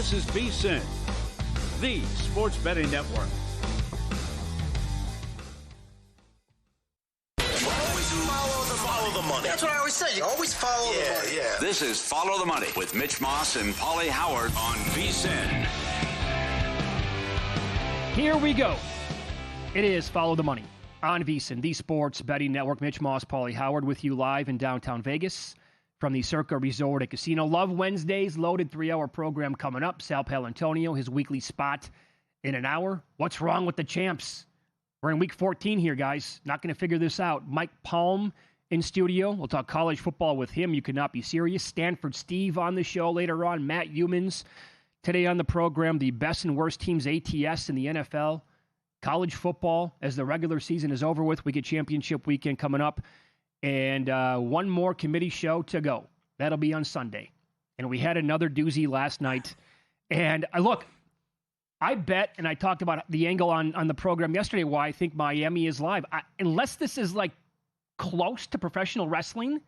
This is VSiN, the sports betting network. Follow the money. That's what I always say. You always follow the money. Yeah. This is Follow the Money with Mitch Moss and Paulie Howard on VSiN. Here we go. It is Follow the Money on VSiN, the sports betting network. Mitch Moss, Paulie Howard with you live in downtown Vegas from the Circa Resort and Casino. Love Wednesdays, loaded 3-hour program coming up. Sal Paolantonio, his weekly spot in an hour. What's wrong with the champs? We're in week 14 here, guys. Not going to figure this out. Mike Palm in studio. We'll talk college football with him. You could not be serious. Stanford Steve on the show later on. Matt Humans today on the program. The best and worst teams ATS in the NFL. College football as the regular season is over with. We get championship weekend coming up. And one more committee show to go. That'll be on Sunday. And we had another doozy last night. And look, I bet, and I talked about the angle on the program yesterday, why I think Miami is live. Unless this is like close to professional wrestling,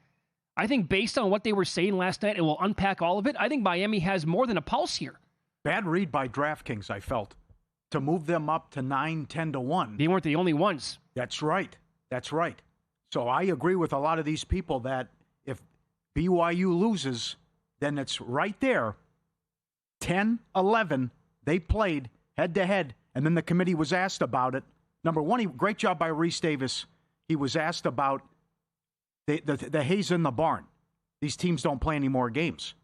I think based on what they were saying last night, and we'll unpack all of it, I think Miami has more than a pulse here. Bad read by DraftKings, I felt, to move them up to 9-10 to 1. They weren't the only ones. That's right. That's right. So I agree with a lot of these people that if BYU loses, then it's right there. 10-11, they played head-to-head, and then the committee was asked about it. Number one, great job by Reese Davis. He was asked about the haze in the barn. These teams don't play any more games.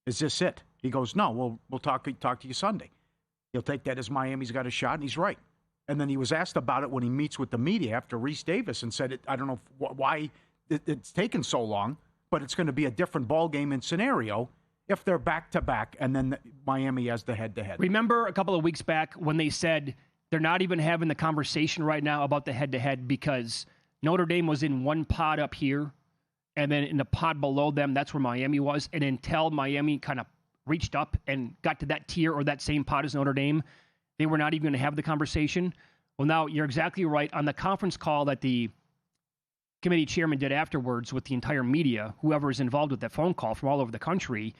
Is this it? He goes, no, we'll talk to you Sunday. He'll take that as Miami's got a shot, and he's right. And then he was asked about it when he meets with the media after Reese Davis and said, I don't know why it's taken so long, but it's going to be a different ball game and scenario if they're back-to-back and then Miami has the head-to-head. Remember a couple of weeks back when they said they're not even having the conversation right now about the head-to-head because Notre Dame was in one pod up here, and then in the pod below them, that's where Miami was. And until Miami kind of reached up and got to that tier or that same pod as Notre Dame, they were not even going to have the conversation. Well, now you're exactly right. On the conference call that the committee chairman did afterwards with the entire media, whoever is involved with that phone call from all over the country,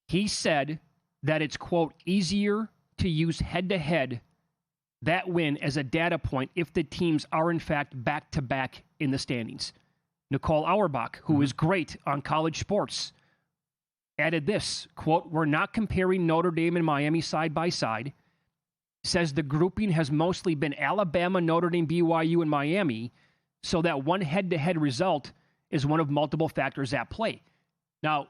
he said that it's, quote, easier to use head-to-head, that win, as a data point if the teams are, in fact, back-to-back in the standings. Nicole Auerbach, who is great on college sports, added this, quote, we're not comparing Notre Dame and Miami side by side. Says the grouping has mostly been Alabama, Notre Dame, BYU, and Miami, so that one head-to-head result is one of multiple factors at play. Now,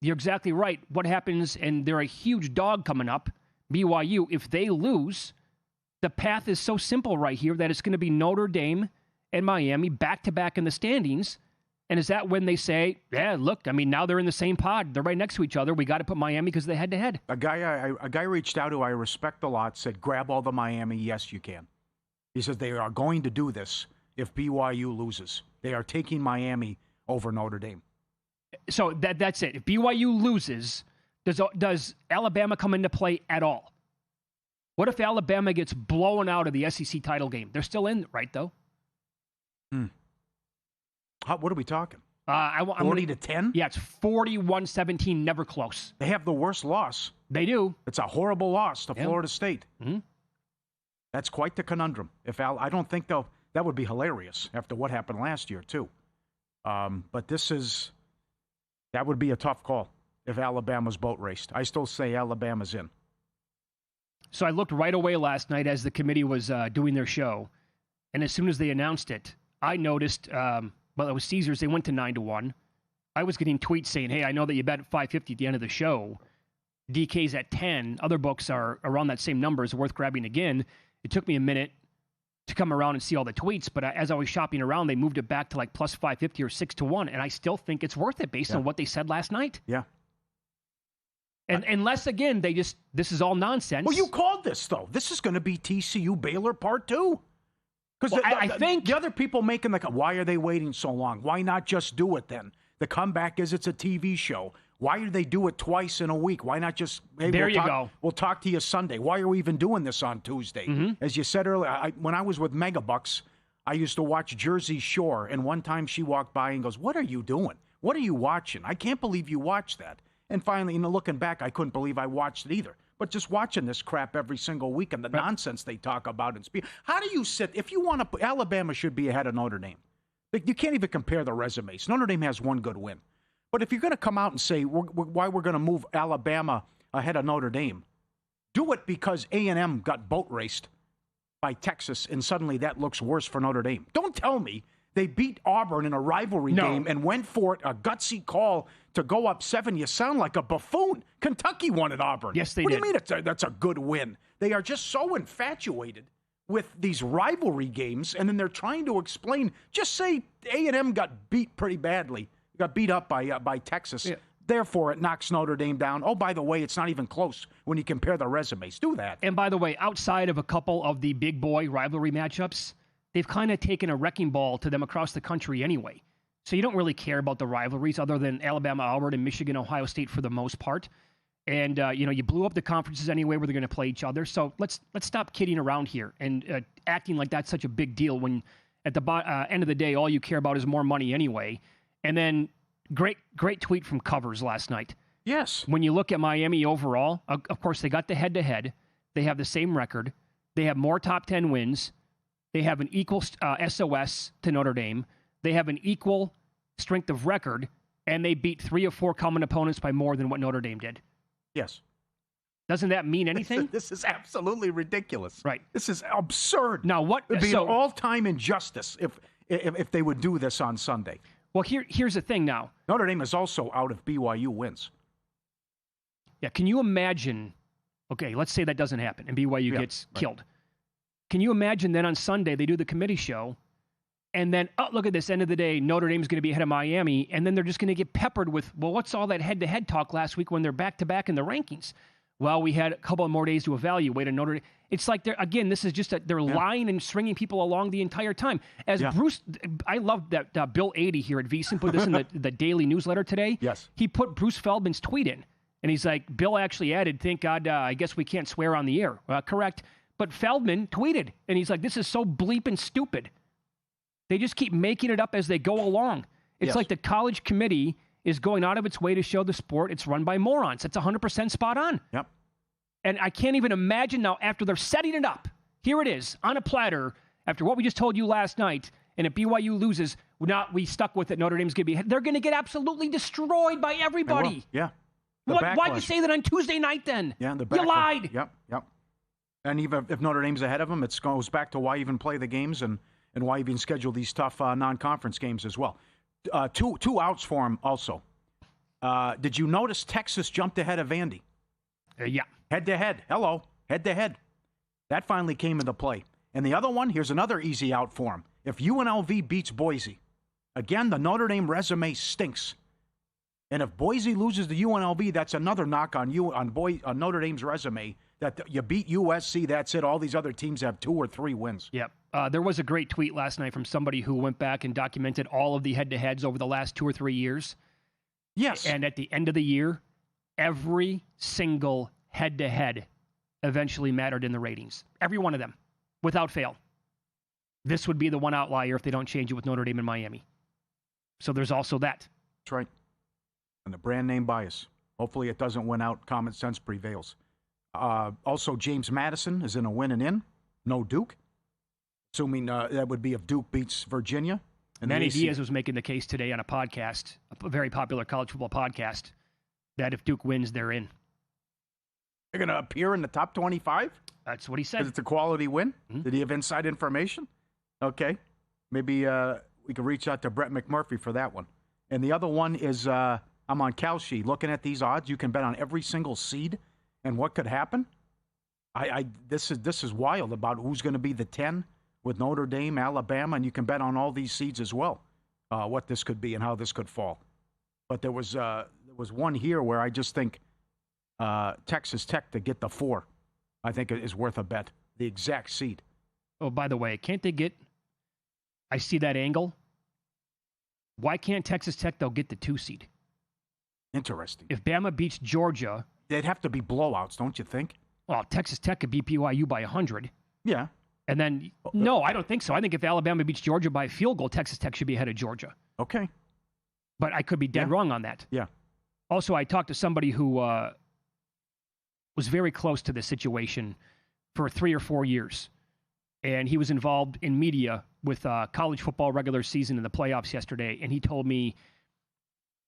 you're exactly right. What happens, and they're a huge dog coming up, BYU, if they lose, the path is so simple right here that it's going to be Notre Dame and Miami back-to-back in the standings. And is that when they say, yeah, look, I mean, now they're in the same pod. They're right next to each other. We got to put Miami because they head-to-head. A guy reached out who I respect a lot, said, grab all the Miami. Yes, you can. He says they are going to do this if BYU loses. They are taking Miami over Notre Dame. So that's it. If BYU loses, does Alabama come into play at all? What if Alabama gets blown out of the SEC title game? They're still in, right, though? What are we talking? 40-10? Yeah, it's 41-17, never close. They have the worst loss. They do. It's a horrible loss to Florida State. Mm-hmm. That's quite the conundrum. I don't think that would be hilarious after what happened last year, too. But that would be a tough call if Alabama's boat raced. I still say Alabama's in. So I looked right away last night as the committee was doing their show, and as soon as they announced it, I noticed, it was Caesars, they went to 9-1. I was getting tweets saying, hey, I know that you bet at 550 at the end of the show. DK's at 10. Other books are around that same number. It's worth grabbing again. It took me a minute to come around and see all the tweets, but as I was shopping around, they moved it back to like plus 550 or 6-1, and I still think it's worth it based on what they said last night. Yeah. And unless, again, this is all nonsense. Well, you called this, though. This is going to be TCU Baylor Part 2. Because I think the other people making why are they waiting so long? Why not just do it then? The comeback is it's a TV show. Why do they do it twice in a week? Why not just, hey, go. We'll talk to you Sunday. Why are we even doing this on Tuesday? Mm-hmm. As you said earlier, when I was with Megabucks, I used to watch Jersey Shore, and one time she walked by and goes, what are you doing? What are you watching? I can't believe you watch that. And finally, looking back, I couldn't believe I watched it either. But just watching this crap every single week and the nonsense they talk about and speak. How do you sit? If you want to, Alabama should be ahead of Notre Dame. You can't even compare the resumes. Notre Dame has one good win. But if you're going to come out and say why we're going to move Alabama ahead of Notre Dame, do it because A&M got boat raced by Texas, and suddenly that looks worse for Notre Dame. Don't tell me they beat Auburn in a rivalry game and went for it, a gutsy call to go up 7. You sound like a buffoon. Kentucky won at Auburn. Yes, they did. What do you mean that's a good win? They are just so infatuated with these rivalry games, and then they're trying to explain. Just say A&M got beat pretty badly, got beat up by Texas. Yeah. Therefore, it knocks Notre Dame down. Oh, by the way, it's not even close when you compare the resumes. Do that. And by the way, outside of a couple of the big boy rivalry matchups, they've kind of taken a wrecking ball to them across the country anyway. So you don't really care about the rivalries other than Alabama, Auburn, and Michigan, Ohio State for the most part. And, you blew up the conferences anyway where they're going to play each other. So let's stop kidding around here and acting like that's such a big deal when at the end of the day, all you care about is more money anyway. And then great tweet from Covers last night. Yes. When you look at Miami overall, of course, they got the head-to-head. They have the same record. They have more top 10 wins. They have an equal SOS to Notre Dame. They have an equal strength of record, and they beat 3 of 4 common opponents by more than what Notre Dame did. Yes. Doesn't that mean anything? This is absolutely ridiculous. Right. This is absurd. Now, what would be an all-time injustice if they would do this on Sunday. Well, here's the thing now. Notre Dame is also out if BYU wins. Yeah, can you imagine? Okay, let's say that doesn't happen and BYU gets killed. Can you imagine then on Sunday they do the committee show and then, oh, look at this, end of the day, Notre Dame's going to be ahead of Miami, and then they're just going to get peppered with, well, what's all that head-to-head talk last week when they're back-to-back in the rankings? Well, we had a couple of more days to evaluate a Notre Dame. It's like they're this is just they're lying and stringing people along the entire time. Bruce, I love that Bill 80 here at VSiN put this in the daily newsletter today. Yes. He put Bruce Feldman's tweet in, and he's like, Bill actually added, thank God, I guess we can't swear on the air. Correct. But Feldman tweeted, and he's like, this is so bleeping stupid. They just keep making it up as they go along. It's like the college committee is going out of its way to show the sport it's run by morons. That's 100% spot on. Yep. And I can't even imagine now after they're setting it up. Here it is on a platter after what we just told you last night. And if BYU loses, we stuck with it. Notre Dame's going to be ahead. They're going to get absolutely destroyed by everybody. Yeah. Why'd you say that on Tuesday night then? Yeah, you lied. Yep. And even if Notre Dame's ahead of them, it goes back to why even play the games and why even schedule these tough non-conference games as well. Two outs for him also. Did you notice Texas jumped ahead of Vandy? Yeah. Head-to-head. Hello. Head-to-head. That finally came into play. And the other one, here's another easy out for him. If UNLV beats Boise, again, the Notre Dame resume stinks. And if Boise loses to UNLV, that's another knock on Notre Dame's resume, that you beat USC, that's it. All these other teams have 2 or 3 wins. Yep. There was a great tweet last night from somebody who went back and documented all of the head-to-heads over the last 2 or 3 years. Yes. And at the end of the year, every single head-to-head eventually mattered in the ratings. Every one of them, without fail. This would be the one outlier if they don't change it with Notre Dame and Miami. So there's also that. That's right. And the brand name bias. Hopefully it doesn't win out. Common sense prevails. Also, James Madison is in a win and in. No Duke. Assuming that would be if Duke beats Virginia. And Manny Diaz was making the case today on a podcast, a very popular college football podcast, that if Duke wins, they're in. They're going to appear in the top 25? That's what he said. Because it's a quality win? Mm-hmm. Did he have inside information? Okay. Maybe we could reach out to Brett McMurphy for that one. And the other one is I'm on Kalshi. Looking at these odds, you can bet on every single seed and what could happen. This is wild about who's going to be the 10 with Notre Dame, Alabama, and you can bet on all these seeds as well, what this could be and how this could fall. But there was one here where I just think Texas Tech to get the 4, I think is worth a bet. The exact seed. Oh, by the way, can't they get? I see that angle. Why can't Texas Tech though get the 2 seed? Interesting. If Bama beats Georgia, they'd have to be blowouts, don't you think? Well, Texas Tech could beat BYU by 100. Yeah. And then, no, I don't think so. I think if Alabama beats Georgia by a field goal, Texas Tech should be ahead of Georgia. Okay. But I could be dead wrong on that. Yeah. Also, I talked to somebody who was very close to this situation for 3 or 4 years. And he was involved in media with college football regular season and the playoffs yesterday. And he told me,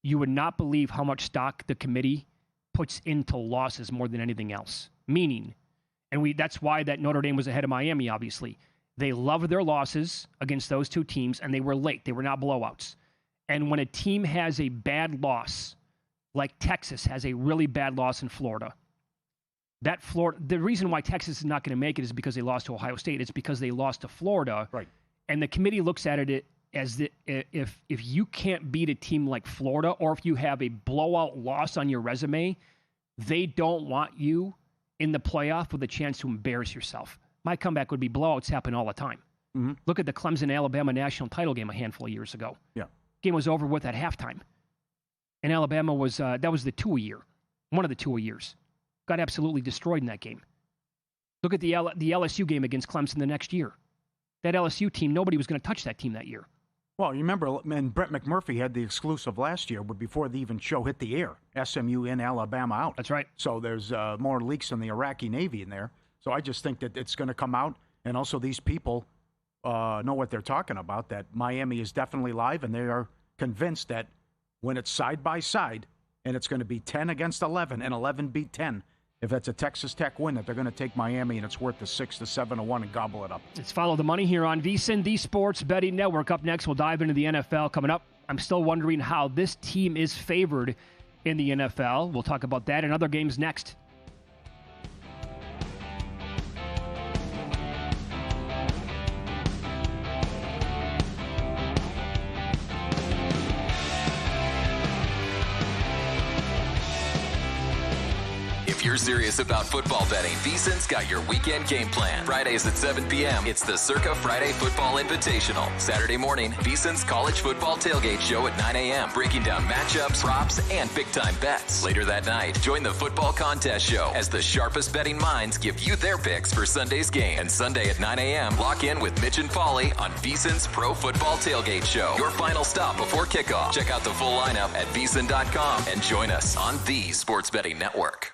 you would not believe how much stock the committee puts into losses more than anything else. Meaning, and that's why that Notre Dame was ahead of Miami, obviously. They love their losses against those two teams, and they were late. They were not blowouts. And when a team has a bad loss, like Texas has a really bad loss in Florida, the reason why Texas is not going to make it is because they lost to Ohio State. It's because they lost to Florida. Right. And the committee looks at it as if you can't beat a team like Florida, or if you have a blowout loss on your resume, they don't want you in the playoff with a chance to embarrass yourself. My comeback would be blowouts happen all the time. Mm-hmm. Look at the Clemson-Alabama national title game a handful of years ago. Yeah. Game was over with at halftime. And Alabama was, that was the 2 a year. One of the 2 a years. Got absolutely destroyed in that game. Look at the LSU game against Clemson the next year. That LSU team, nobody was going to touch that team that year. Well, you remember, and Brett McMurphy had the exclusive last year, but before the even show hit the air, SMU in, Alabama out. That's right. So there's more leaks than the Iraqi Navy in there. So I just think that it's going to come out, and also these people know what they're talking about, that Miami is definitely live, and they are convinced that when it's side by side, and it's going to be 10 against 11, and 11 beat 10, if that's a Texas Tech win, that they're going to take Miami, and it's worth the 6 to 7 to 1 and gobble it up. Let's follow the money here on VSiN, the Sports Betting Network. Up next, we'll dive into the NFL. Coming up, I'm still wondering how this team is favored in the NFL. We'll talk about that and other games next. If you're serious about football betting, VSiN's got your weekend game plan. Fridays at 7 p.m., it's the Circa Friday Football Invitational. Saturday morning, VSiN's college football tailgate show at 9 a.m., breaking down matchups, props, and big-time bets. Later that night, join the football contest show as the sharpest betting minds give you their picks for Sunday's game. And Sunday at 9 a.m., lock in with Mitch and Pauly on VSiN's Pro Football Tailgate Show. Your final stop before kickoff. Check out the full lineup at VSiN.com and join us on the Sports Betting Network.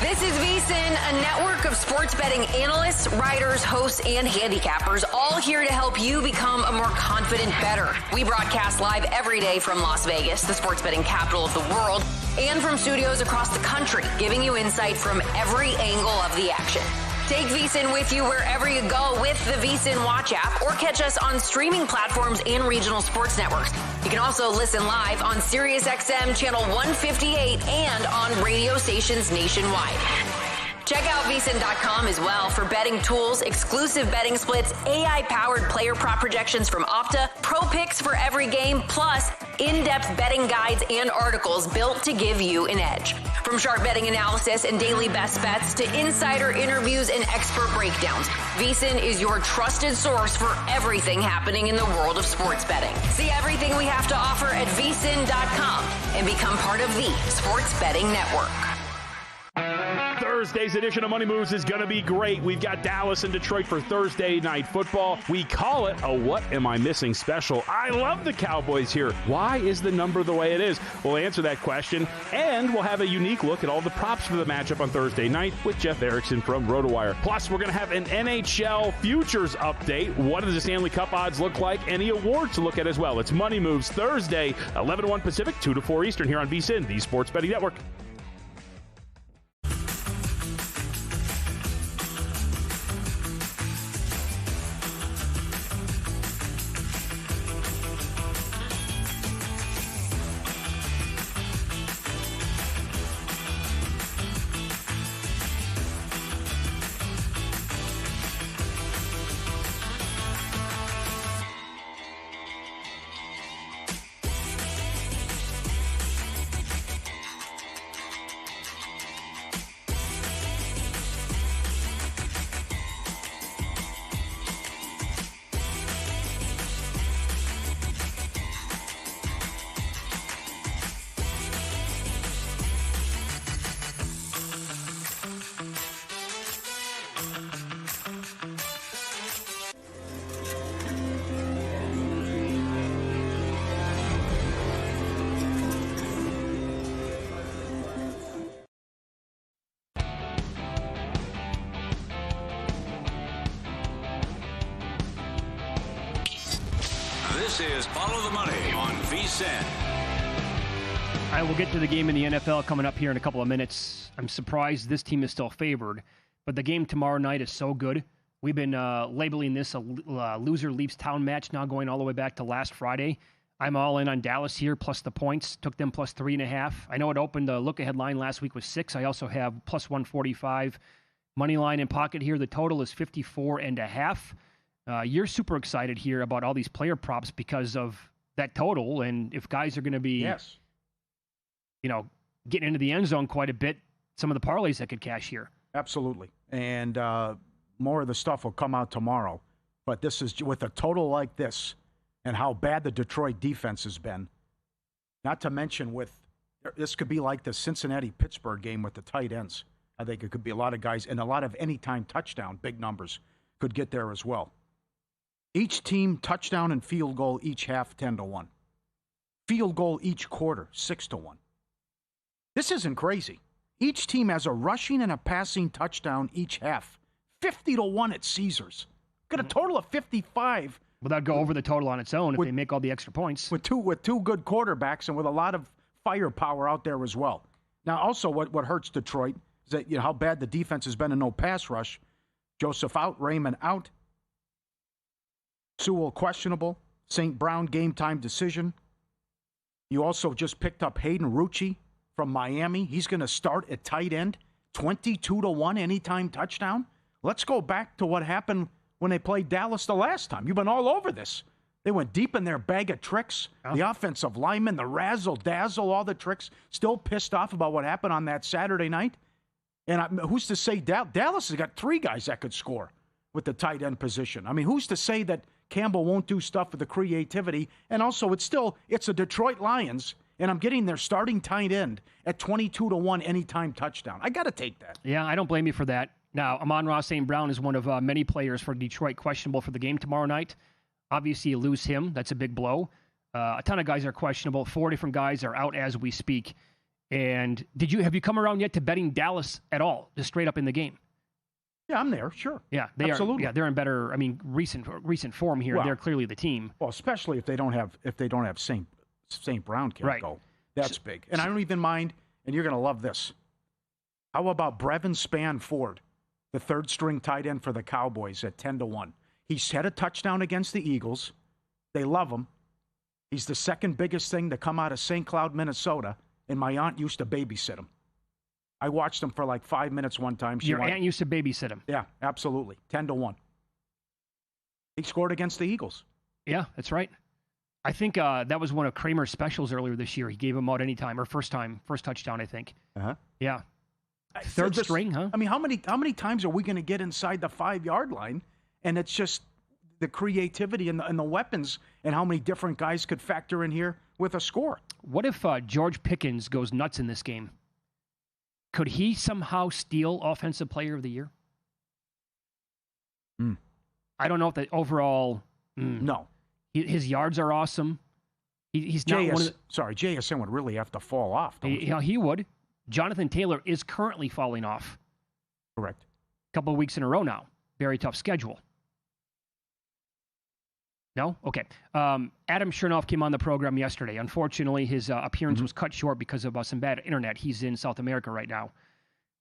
This is VSiN, a network of sports betting analysts, writers, hosts, and handicappers, all here to help you become a more confident bettor. We broadcast live every day from Las Vegas, the sports betting capital of the world, and from studios across the country, giving you insight from every angle of the action. Take VSiN with you wherever you go with the VSiN Watch app, or catch us on streaming platforms and regional sports networks. You can also listen live on SiriusXM Channel 158 and on radio stations nationwide. Check out VSiN.com as well for betting tools, exclusive betting splits, AI-powered player prop projections from Opta, pro picks for every game, plus in-depth betting guides and articles built to give you an edge. From sharp betting analysis and daily best bets to insider interviews and expert breakdowns, VSiN is your trusted source for everything happening in the world of sports betting. See everything we have to offer at VSiN.com and become part of the Sports Betting Network. Thursday's edition of Money Moves is going to be great. We've got Dallas and Detroit for Thursday Night Football. We call it a What Am I Missing special. I love the Cowboys here. Why is the number the way it is? We'll answer that question, and we'll have a unique look at all the props for the matchup on Thursday night with Jeff Erickson from RotoWire. Plus, we're going to have an NHL futures update. What does the Stanley Cup odds look like? Any awards to look at as well. It's Money Moves Thursday, 11 to 1 Pacific, 2 to 4 Eastern here on VSiN, the Sports Betting Network. This is Follow the Money on VSiN. All right, we'll get to the game in the NFL coming up here in a couple of minutes. I'm surprised this team is still favored, but the game tomorrow night is so good. We've been labeling this a loser leaves town match now going all the way back to last Friday. I'm all in on Dallas here, plus the points. Took them plus 3.5. I know it opened the look-ahead line last week was 6. I also have plus 145. Money line in pocket here. The total is 54.5. You're super excited here about all these player props because of that total, and if guys are going to be... Yes. Getting into the end zone quite a bit, some of the parlays that could cash here. Absolutely. And more of the stuff will come out tomorrow. But this is with a total like this and how bad the Detroit defense has been. Not to mention this could be like the Cincinnati-Pittsburgh game with the tight ends. I think it could be a lot of guys and a lot of anytime touchdown, big numbers, could get there as well. Each team, touchdown and field goal each half, 10-1. Field goal each quarter, 6-1. This isn't crazy. Each team has a rushing and a passing touchdown each half. 50-1 at Caesars. Got a total of 55. Well, that'd go over the total on its own if they make all the extra points. With two good quarterbacks and with a lot of firepower out there as well. Now, also what hurts Detroit is that how bad the defense has been in no pass rush. Joseph out, Raymond out. Sewell questionable. St. Brown game time decision. You also just picked up Hayden Rucci from Miami. He's going to start at tight end. 22-1 anytime touchdown. Let's go back to what happened when they played Dallas the last time. You've been all over this. They went deep in their bag of tricks. Oh. The offensive linemen, the razzle-dazzle, all the tricks. Still pissed off about what happened on that Saturday night. And who's to say Dallas has got 3 guys that could score with the tight end position? I mean, who's to say that Campbell won't do stuff with the creativity? And also, it's the Detroit Lions, and I'm getting their starting tight end at 22-1 anytime touchdown. I got to take that. Yeah, I don't blame you for that. Now, Amon-Ra St. Brown is one of many players for Detroit questionable for the game tomorrow night. Obviously, you lose him. That's a big blow. A ton of guys are questionable. 4 different guys are out as we speak. And have you come around yet to betting Dallas at all, just straight up in the game? Yeah, I'm there. Sure. Yeah, they Absolutely. are. Yeah, they're in better. I mean, recent form here. Well, they're clearly the team. Well, especially if they don't have St. Brown can't go. That's big. And I don't even mind. And you're going to love this. How about Brevin Spann-Ford, the third string tight end for the Cowboys at 10-1? He's had a touchdown against the Eagles. They love him. He's the second biggest thing to come out of St. Cloud, Minnesota. And my aunt used to babysit him. I watched him for like 5 minutes one time. Your aunt used to babysit him? Yeah, absolutely. 10-1. He scored against the Eagles. Yeah, that's right. I think that was one of Kramer's specials earlier this year. He gave him out anytime, or first touchdown, I think. Uh-huh. Yeah. Third string, huh? I mean, how many times are we going to get inside the 5-yard line? And it's just the creativity and the weapons and how many different guys could factor in here with a score. What if George Pickens goes nuts in this game? Could he somehow steal Offensive Player of the Year? I don't know if the overall... No. His yards are awesome. He's not one of the... Sorry, JSN would really have to fall off. He would. Jonathan Taylor is currently falling off. Correct. A couple of weeks in a row now. Very tough schedule. No? Okay. Adam Chernoff came on the program yesterday. Unfortunately, his appearance was cut short because of some bad internet. He's in South America right now.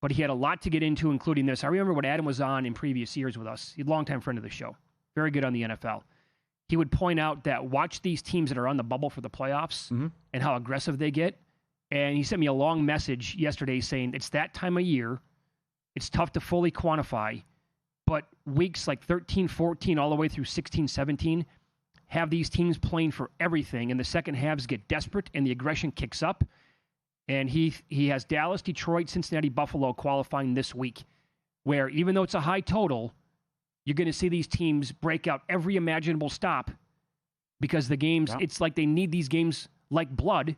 But he had a lot to get into, including this. I remember when Adam was on in previous years with us. He's a longtime friend of the show. Very good on the NFL. He would point out that watch these teams that are on the bubble for the playoffs and how aggressive they get. And he sent me a long message yesterday saying it's that time of year. It's tough to fully quantify. But weeks like 13, 14, all the way through 16, 17, have these teams playing for everything. And the second halves get desperate and the aggression kicks up. And he has Dallas, Detroit, Cincinnati, Buffalo qualifying this week, where even though it's a high total, you're going to see these teams break out every imaginable stop because the games, it's like they need these games like blood.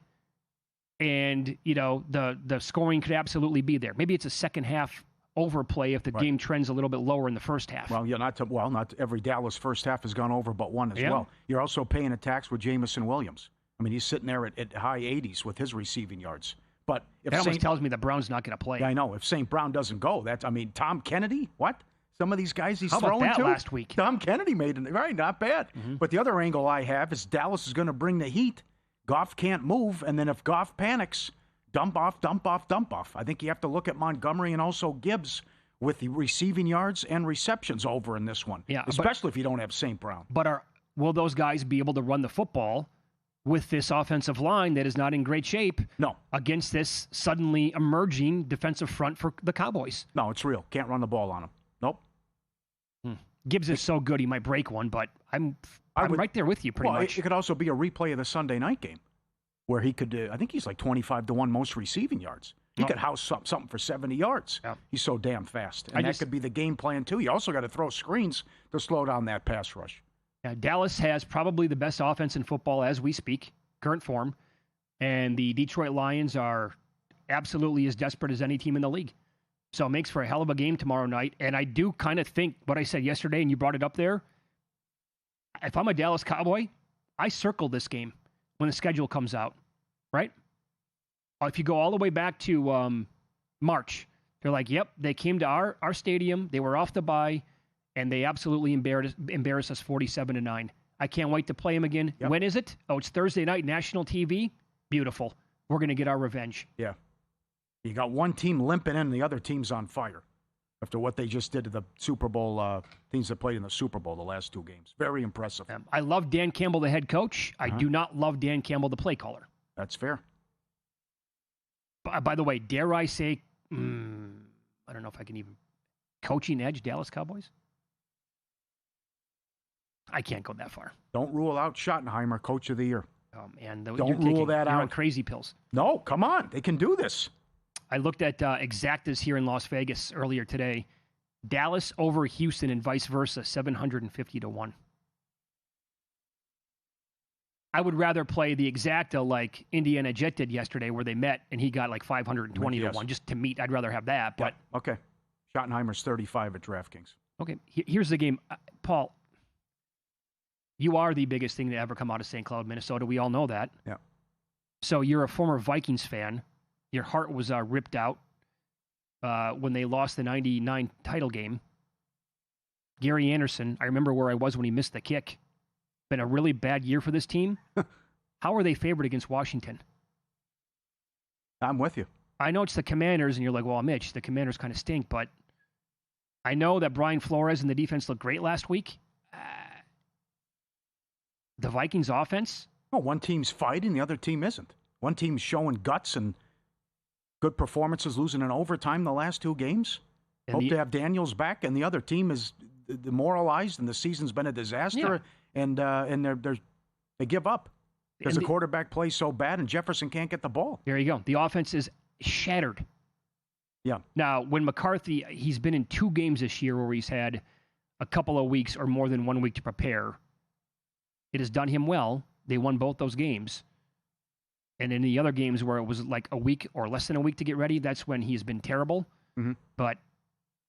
And, the scoring could absolutely be there. Maybe it's a second half overplay if the game trends a little bit lower in the first half. Well, not every Dallas first half has gone over but one as well. You're also paying a tax with Jamison Williams. I mean, he's sitting there at high 80s with his receiving yards. But if that almost tells me the Browns not going to play. Yeah, I know. If St. Brown doesn't go, Tom Kennedy, what? Some of these guys he's How about throwing that to. last week? Tom Kennedy made it. Right, not bad. But the other angle I have is Dallas is going to bring the heat. Goff can't move, and then if Goff panics, dump off, dump off, dump off. I think you have to look at Montgomery and also Gibbs with the receiving yards and receptions over in this one. Yeah, especially if you don't have St. Brown. But will those guys be able to run the football with this offensive line that is not in great shape? No. Against this suddenly emerging defensive front for the Cowboys? No, it's real. Can't run the ball on them. Nope. Gibbs is so good he might break one, but I'm right there with you pretty much. It could also be a replay of the Sunday night game where he could, I think he's like 25-1 most receiving yards. He could house something for 70 yards. Yeah. He's so damn fast. And that could be the game plan, too. You also got to throw screens to slow down that pass rush. Yeah, Dallas has probably the best offense in football as we speak, current form. And the Detroit Lions are absolutely as desperate as any team in the league. So it makes for a hell of a game tomorrow night. And I do kind of think what I said yesterday, and you brought it up there, if I'm a Dallas Cowboy, I circle this game when the schedule comes out, right? If you go all the way back to March, they're like, yep, they came to our stadium, they were off the bye, and they absolutely embarrassed us 47-9. I can't wait to play them again. Yep. When is it? Oh, it's Thursday night, national TV. Beautiful. We're going to get our revenge. Yeah. You got one team limping in, and the other team's on fire after what they just did to the Super Bowl teams that played in the Super Bowl the last two games. Very impressive. I love Dan Campbell, the head coach. I do not love Dan Campbell, the play caller. That's fair. By the way, dare I say, I don't know if I can even, coaching edge, Dallas Cowboys? I can't go that far. Don't rule out Schottenheimer, coach of the year. Oh, man. Don't rule that out. You're on crazy pills. No, come on. They can do this. I looked at exactas here in Las Vegas earlier today. Dallas over Houston and vice versa, 750-1. I would rather play the exacta like Indiana Jet did yesterday where they met and he got like 520-1 just to meet. I'd rather have that. But yeah. Okay. Schottenheimer's 35 at DraftKings. Okay. Here's the game. Paul, you are the biggest thing to ever come out of St. Cloud, Minnesota. We all know that. Yeah. So you're a former Vikings fan. Your heart was ripped out when they lost the 99 title game. Gary Anderson, I remember where I was when he missed the kick. Been a really bad year for this team. How are they favored against Washington? I'm with you. I know it's the Commanders, and you're like, well, Mitch, the Commanders kind of stink, but I know that Brian Flores and the defense looked great last week. The Vikings offense? Well, one team's fighting, the other team isn't. One team's showing guts and good performances, losing in overtime the last two games. Hope to have Daniels back, and the other team is demoralized, and the season's been a disaster, and they give up because the quarterback plays so bad, and Jefferson can't get the ball. There you go. The offense is shattered. Yeah. Now, when McCarthy, he's been in 2 games this year where he's had a couple of weeks or more than 1 week to prepare. It has done him well. They won both those games. And in the other games where it was like a week or less than a week to get ready, that's when he's been terrible. Mm-hmm. But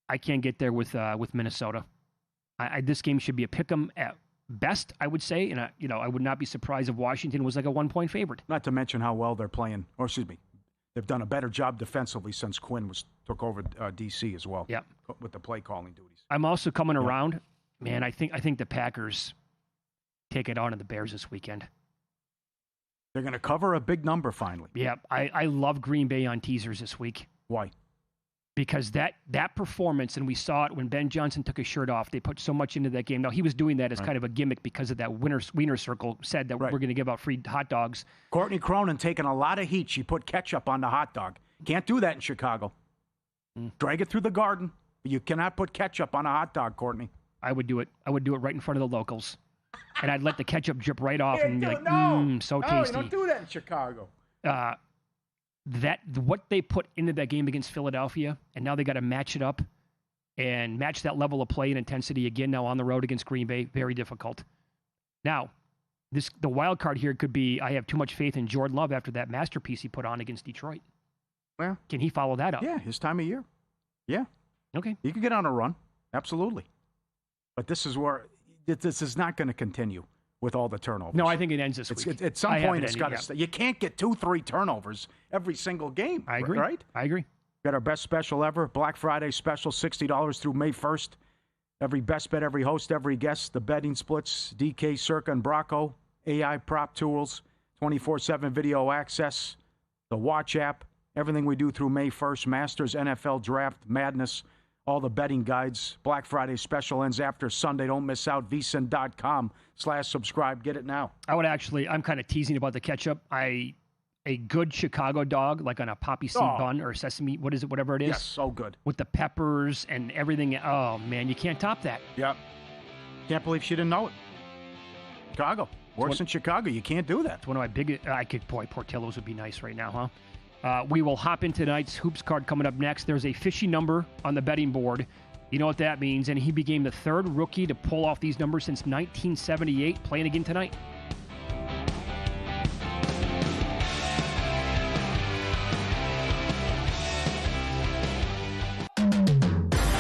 I can't get there with Minnesota. This game should be a pick'em at best, I would say. And I would not be surprised if Washington was like a 1-point favorite. Not to mention how well they're playing. Or excuse me, they've done a better job defensively since Quinn took over DC as well. Yeah, with the play calling duties. I'm also coming around, man. I think the Packers take it on to the Bears this weekend. They're going to cover a big number finally. Yeah, I love Green Bay on teasers this week. Why? Because that performance, and we saw it when Ben Johnson took his shirt off, they put so much into that game. Now, he was doing that as kind of a gimmick because of that Wiener Circle said that we're going to give out free hot dogs. Courtney Cronin taking a lot of heat. She put ketchup on the hot dog. Can't do that in Chicago. Drag it through the garden. But you cannot put ketchup on a hot dog, Courtney. I would do it. I would do it right in front of the locals. And I'd let the ketchup drip right off and be like, so tasty. No, you don't do that in Chicago. What they put into that game against Philadelphia, and now they got to match it up and match that level of play and intensity again now on the road against Green Bay. Very difficult. Now, the wild card here could be I have too much faith in Jordan Love after that masterpiece he put on against Detroit. Well, can he follow that up? Yeah, his time of year. Yeah. Okay. He could get on a run. Absolutely. But this is where this is not going to continue with all the turnovers. No, I think it ends this week. At some point, it's got to stay. You can't get 2-3 turnovers every single game. I agree. Right? I agree. Got our best special ever, Black Friday special, $60 through May 1st. Every best bet, every host, every guest, the betting splits, DK, Circa, and Bracco, AI prop tools, 24/7 video access, the Watch app, everything we do through May 1st, Masters, NFL Draft, Madness, all the betting guides. Black Friday special ends after Sunday. Don't miss out. VSiN.com/subscribe. Get it now. I'm kind of teasing about the ketchup. A good Chicago dog, like on a poppy seed bun or sesame, whatever it is. Yes, so good. With the peppers and everything. Oh, man, you can't top that. Yep. Can't believe she didn't know it. Chicago. Works in Chicago. You can't do that. It's one of my biggest. Portillo's would be nice right now, huh? We will hop in tonight's Hoops card coming up next. There's a fishy number on the betting board. You know what that means. And he became the third rookie to pull off these numbers since 1978, playing again tonight.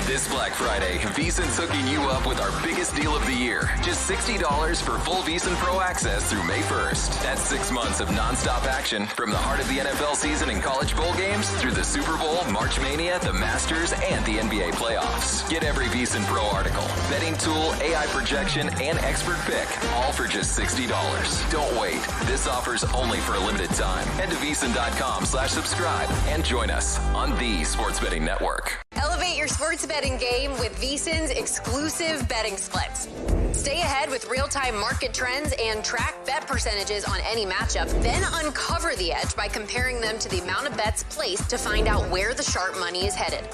This Black Friday, VSiN's hooking you up with our biggest deal of the year. Just $60 for full VSiN Pro access through May 1st. That's 6 months of nonstop action from the heart of the NFL season and college bowl games through the Super Bowl, March Mania, the Masters, and the NBA playoffs. Get every VSiN Pro article, betting tool, AI projection, and expert pick, all for just $60. Don't wait. This offer's only for a limited time. Head to VSiN.com/subscribe and join us on the Sports Betting Network. Elevate your sports betting game with VSiN's exclusive betting splits. Stay ahead with real-time market trends and track bet percentages on any matchup. Then uncover the edge by comparing them to the amount of bets placed to find out where the sharp money is headed.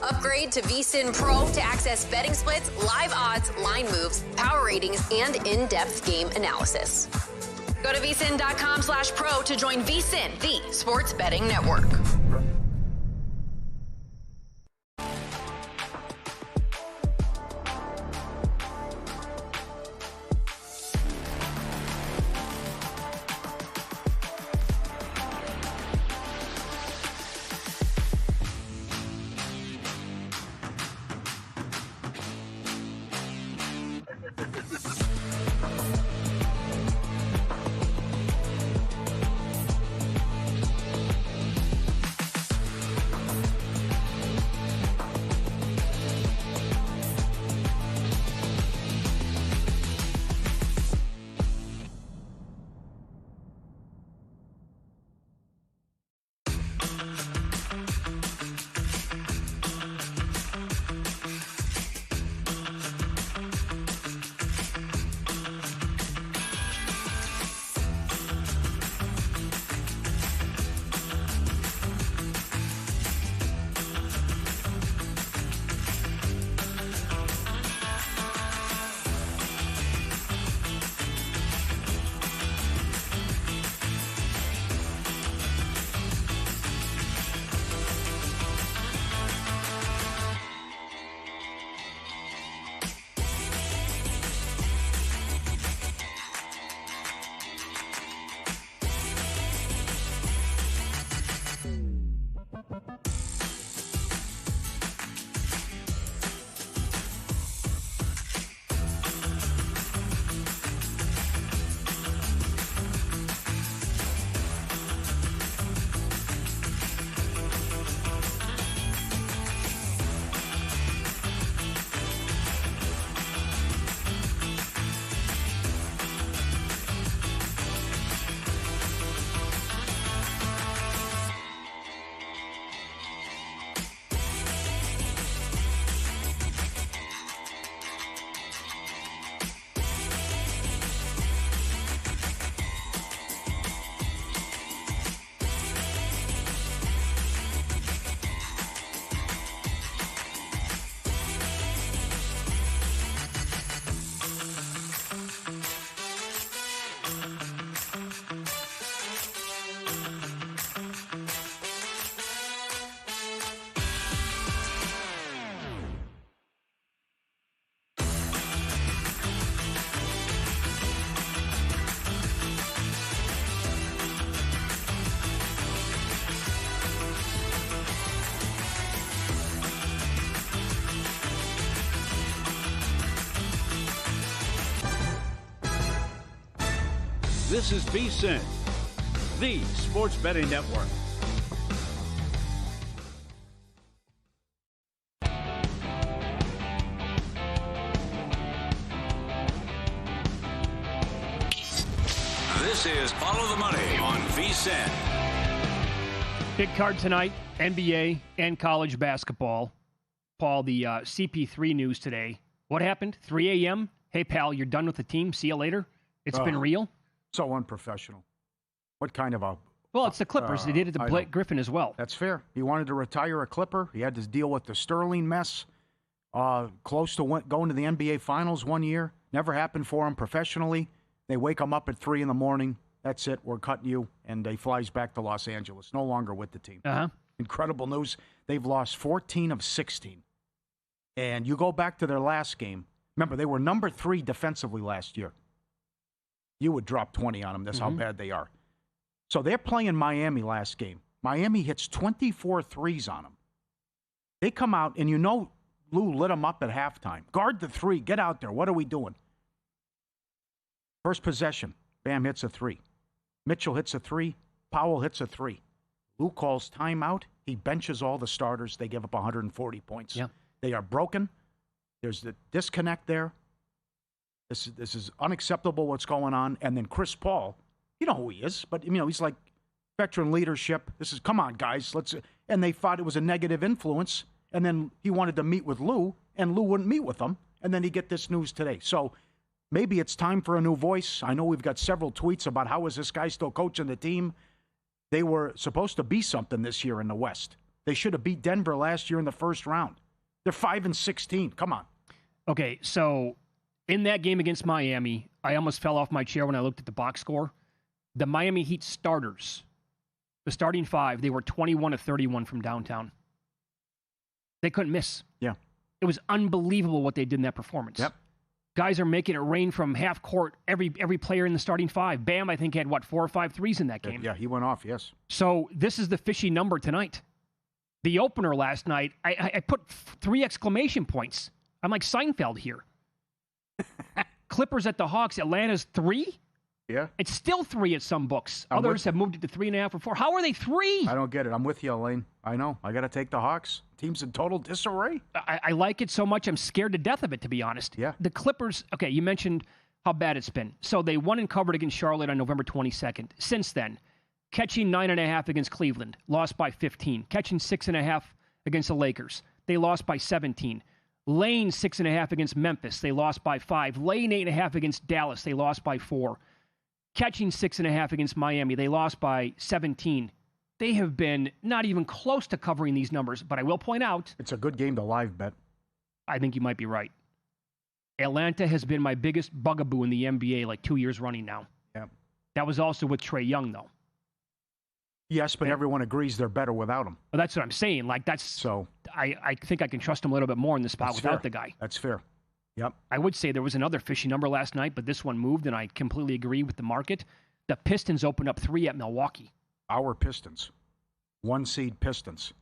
Upgrade to VSiN Pro to access betting splits, live odds, line moves, power ratings, and in-depth game analysis. Go to VSiN.com/pro to join VSiN, the sports betting network. This is VSiN, the sports betting network. This is Follow the Money on VSiN. Big card tonight, NBA and college basketball. Paul, the CP3 news today. What happened? 3 a.m.? Hey, pal, you're done with the team. See you later. It's been real. So unprofessional. What kind of a... Well, it's the Clippers. They did it to Blake Griffin as well. That's fair. He wanted to retire a Clipper. He had to deal with the Sterling mess. Close to going to the NBA Finals one year. Never happened for him professionally. They wake him up at 3 in the morning. That's it. We're cutting you. And he flies back to Los Angeles. No longer with the team. Uh-huh. Incredible news. They've lost 14 of 16. And you go back to their last game. Remember, they were number 3 defensively last year. You would drop 20 on them. That's how bad they are. So they're playing Miami last game. Miami hits 24 threes on them. They come out, and you know Lou lit them up at halftime. Guard the 3. Get out there. What are we doing? First possession. Bam hits a 3. Mitchell hits a 3. Powell hits a 3. Lou calls timeout. He benches all the starters. They give up 140 points. Yeah. They are broken. There's the disconnect there. This is unacceptable what's going on. And then Chris Paul, you know who he is, but he's like veteran leadership. This is, come on, guys, let's. And they thought it was a negative influence. And then he wanted to meet with Lou, and Lou wouldn't meet with him. And then he get this news today. So maybe it's time for a new voice. I know we've got several tweets about how is this guy still coaching the team. They were supposed to be something this year in the West. They should have beat Denver last year in the first round. They're 5-16. Come on. Okay, so in that game against Miami, I almost fell off my chair when I looked at the box score. The Miami Heat starters, the starting 5, they were 21 of 31 from downtown. They couldn't miss. Yeah. It was unbelievable what they did in that performance. Yep. Guys are making it rain from half court, every player in the starting 5. Bam, I think, had, 4 or 5 threes in that game. Yeah, he went off, yes. So this is the fishy number tonight. The opener last night, I put 3 exclamation points. I'm like Seinfeld here. Clippers at the Hawks. Atlanta's 3? Yeah. It's still 3 at some books. Others have moved it to 3.5 or 4. How are they 3? I don't get it. I'm with you, Elaine. I know. I got to take the Hawks. Team's in total disarray. I like it so much, I'm scared to death of it, to be honest. Yeah. The Clippers, okay, you mentioned how bad it's been. So they won and covered against Charlotte on November 22nd. Since then, catching 9.5 against Cleveland, lost by 15. Catching 6.5 against the Lakers, they lost by 17. Laying 6.5 against Memphis, they lost by 5. Laying 8.5 against Dallas, they lost by 4. Catching 6.5 against Miami, they lost by 17. They have been not even close to covering these numbers, but I will point out... It's a good game to live bet. I think you might be right. Atlanta has been my biggest bugaboo in the NBA 2 years running now. Yeah. That was also with Trae Young, though. Yes, but everyone agrees they're better without him. Well, that's what I'm saying. So I think I can trust him a little bit more in the spot without the guy. That's fair. Yep. I would say there was another fishy number last night, but this one moved, and I completely agree with the market. The Pistons opened up 3 at Milwaukee. Our Pistons. 1 seed Pistons.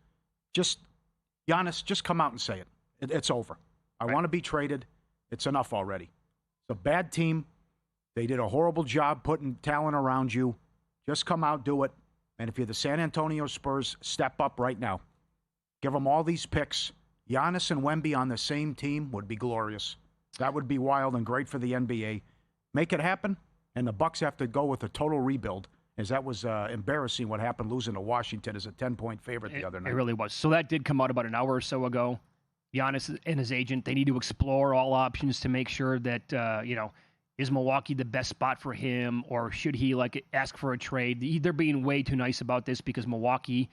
Giannis, just come out and say it. It's over. I want to be traded. It's enough already. It's a bad team. They did a horrible job putting talent around you. Just come out, do it. And if you're the San Antonio Spurs, step up right now. Give them all these picks. Giannis and Wemby on the same team would be glorious. That would be wild and great for the NBA. Make it happen, and the Bucks have to go with a total rebuild, as that was embarrassing what happened losing to Washington as a 10-point favorite the other night. It really was. So that did come out about an hour or so ago. Giannis and his agent, they need to explore all options to make sure that, is Milwaukee the best spot for him, or should he ask for a trade? They're being way too nice about this because Milwaukee,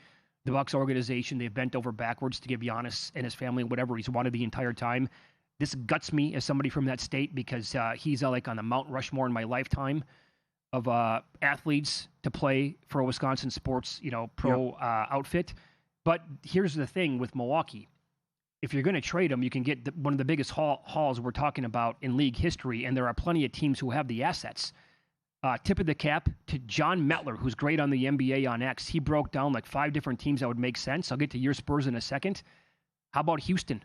the Bucks organization, they've bent over backwards to give Giannis and his family whatever he's wanted the entire time. This guts me as somebody from that state because he's on the Mount Rushmore in my lifetime of athletes to play for a Wisconsin sports, outfit. But here's the thing with Milwaukee. If you're going to trade him, you can get one of the biggest hauls we're talking about in league history, and there are plenty of teams who have the assets. Tip of the cap to John Mettler, who's great on the NBA on X. He broke down 5 different teams that would make sense. I'll get to your Spurs in a second. How about Houston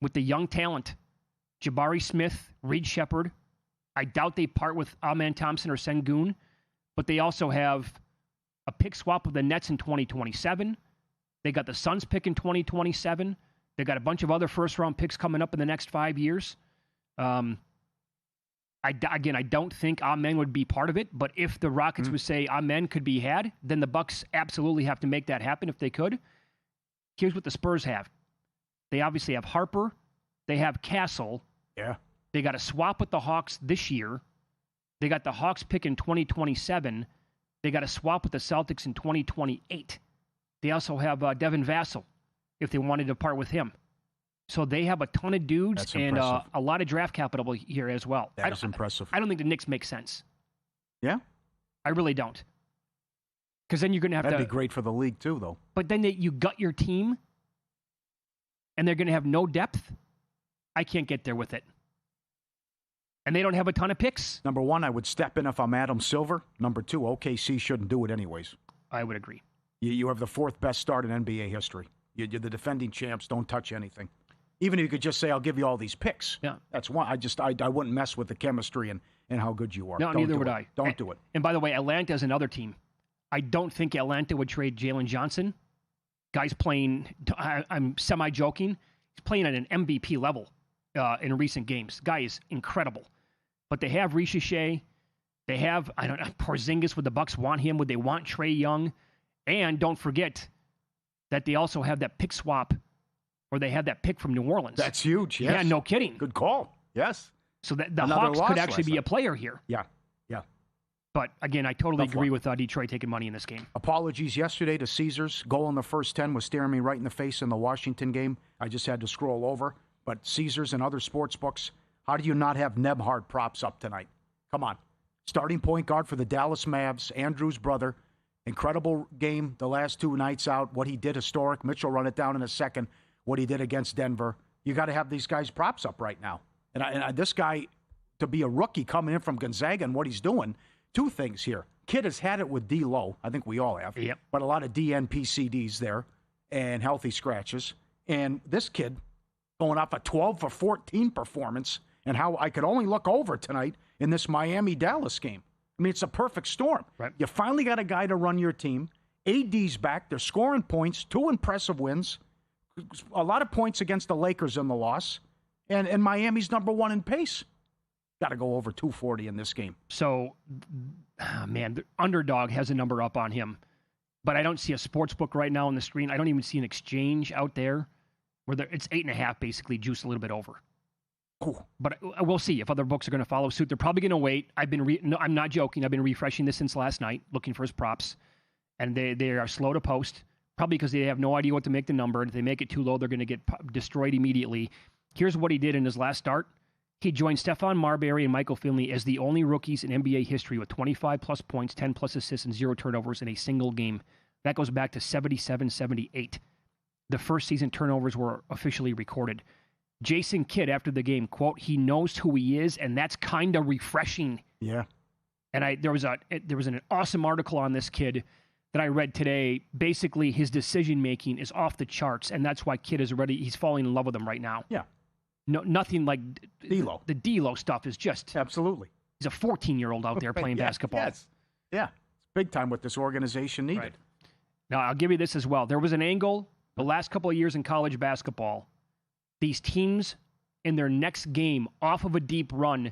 with the young talent? Jabari Smith, Reed Shepard. I doubt they part with Amen Thompson or Sengun, but they also have a pick swap with the Nets in 2027. They got the Suns pick in 2027. They got a bunch of other first-round picks coming up in the next 5 years. I Again, I don't think Amen would be part of it, but if the Rockets would say Amen could be had, then the Bucks absolutely have to make that happen if they could. Here's what the Spurs have. They obviously have Harper. They have Castle. Yeah. They got a swap with the Hawks this year. They got the Hawks pick in 2027. They got a swap with the Celtics in 2028. They also have Devin Vassell if they wanted to part with him. So they have a ton of dudes and a lot of draft capital here as well. That's impressive. I don't think the Knicks make sense. Yeah? I really don't. Because then you're going to have That'd be great for the league, too, though. But then you gut your team, and they're going to have no depth. I can't get there with it. And they don't have a ton of picks. Number one, I would step in if I'm Adam Silver. Number two, OKC shouldn't do it anyways. I would agree. You have the fourth best start in NBA history. You're the defending champs. Don't touch anything. Even if you could just say, I'll give you all these picks. Yeah. That's one. I wouldn't mess with the chemistry and how good you are. No, neither would I. Don't do it. And by the way, Atlanta is another team. I don't think Atlanta would trade Jalen Johnson. Guy's playing, I'm semi-joking, he's playing at an MVP level in recent games. Guy is incredible. But they have Risha Shea. They have, Porzingis. Would the Bucks want him? Would they want Trae Young? And don't forget that they also have that pick swap, or they had that pick from New Orleans. That's huge, yes. Yeah, no kidding. Good call, yes. So that the Hawks could actually be a player here. Yeah. But again, I totally agree with Detroit taking money in this game. Apologies yesterday to Caesars. Goal in the first 10 was staring me right in the face in the Washington game. I just had to scroll over. But Caesars and other sports books, how do you not have Nebhard props up tonight? Come on. Starting point guard for the Dallas Mavs, Andrew's brother. Incredible game the last two nights out. What he did historic. Mitch will run it down in a second. What he did against Denver. You got to have these guys props up right now. And this guy, to be a rookie coming in from Gonzaga and what he's doing, two things here. Kid has had it with D-Low. I think we all have. Yep. But a lot of DNPCDs there and healthy scratches. And this kid going off a 12 for 14 performance and how I could only look over tonight in this Miami-Dallas game. I mean, it's a perfect storm. Right. You finally got a guy to run your team. AD's back. They're scoring points. 2 impressive wins. A lot of points against the Lakers in the loss. And Miami's number one in pace. Got to go over 240 in this game. So, the underdog has a number up on him. But I don't see a sports book right now on the screen. I don't even see an exchange out there where it's 8.5 basically, juice a little bit over. Ooh. But we'll see if other books are going to follow suit. They're probably going to wait. I'm not joking. I've been refreshing this since last night, looking for his props. And they are slow to post, probably because they have no idea what to make the number. And if they make it too low, they're going to get destroyed immediately. Here's what he did in his last start. He joined Stephon Marbury and Michael Finley as the only rookies in NBA history with 25-plus points, 10-plus assists, and 0 turnovers in a single game. That goes back to 77-78. The first season turnovers were officially recorded. Jason Kidd, after the game, quote, he knows who he is, and that's kind of refreshing. Yeah. And there was an awesome article on this kid that I read today. Basically, his decision-making is off the charts, and that's why Kidd he's falling in love with him right now. Yeah. No, nothing like D-Lo. The D-Lo stuff is just... Absolutely. He's a 14-year-old out there playing basketball. Yes. Yeah. It's big time what this organization needed. Right. Now, I'll give you this as well. There was an angle the last couple of years in college basketball. These teams in their next game off of a deep run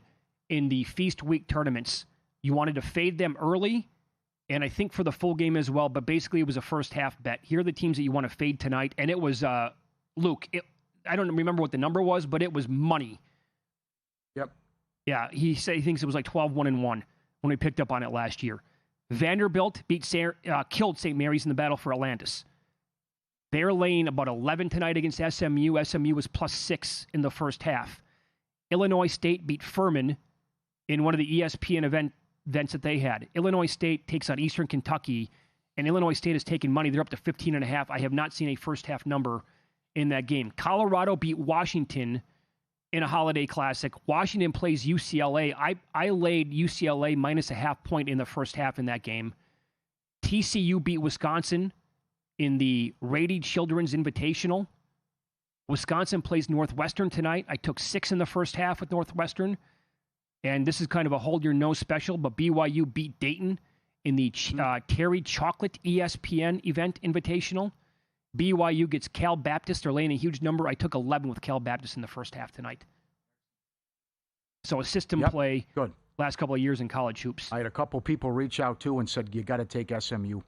in the Feast Week tournaments, you wanted to fade them early, and I think for the full game as well, but basically it was a first-half bet. Here are the teams that you want to fade tonight, and it was, Luke, I don't remember what the number was, but it was money. Yep. Yeah, he thinks it was like 12-1-1 when we picked up on it last year. Vanderbilt killed St. Mary's in the battle for Atlantis. They're laying about 11 tonight against SMU. SMU was +6 in the first half. Illinois State beat Furman in one of the ESPN events that they had. Illinois State takes on Eastern Kentucky, and Illinois State has taken money. They're up to 15.5. I have not seen a first-half number in that game. Colorado beat Washington in a holiday classic. Washington plays UCLA. I laid UCLA -0.5 point in the first half in that game. TCU beat Wisconsin in the Rady Children's Invitational. Wisconsin plays Northwestern tonight. I took 6 in the first half with Northwestern. And this is kind of a hold your nose special, but BYU beat Dayton in the Terry Chocolate ESPN event invitational. BYU gets Cal Baptist. They're laying a huge number. I took 11 with Cal Baptist in the first half tonight. So a system play. Good. Last couple of years in college hoops. I had a couple people reach out too and said you got to take SMU.